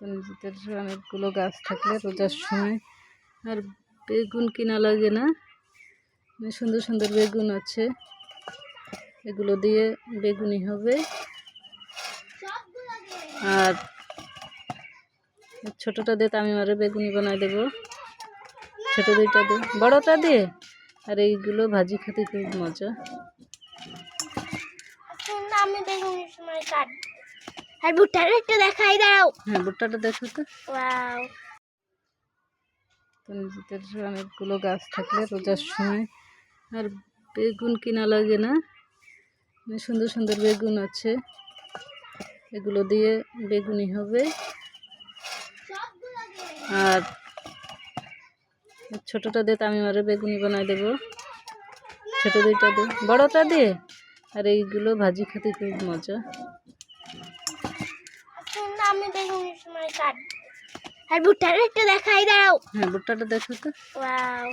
তো নিজেদের অনেকগুলো গাছ থাকলে রোজার সময় আর বেগুন কিনা লাগে না। সুন্দর সুন্দর বেগুন আছে, এগুলো দিয়ে বেগুনি হবে। আর ছোটটা দিয়ে তামিমারে বেগুনি বানাই দেবো, ছোট দুইটা দিয়ে, বড়টা দিয়ে। আর এইগুলো ভাজি খেতে খুব মজা। আমি বেগুনের সময় কাট আর ভুট্টাটা একটু দেখাই দাও। হ্যাঁ, ভুট্টাটা দেখো তো। ওয়াও। তো নিজেদের অনেকগুলো গাছ থাকলে রোজার সময় আর বেগুন কিনা লাগে না। সুন্দর সুন্দর বেগুন আছে, এগুলো দিয়ে বেগুনি হবে। আর ছোটটা দিয়ে তামিমারে বেগুনি বানাই দেবো, ছোট দুইটা দিয়ে, বড়টা দিয়ে। আর এইগুলো ভাজি খেতে খুব মজা। আমি বেগুনের সময় কাট আর ভুট্টাটা একটু দেখাই দাও। হ্যাঁ, ভুট্টাটা দেখো তো। ওয়াও।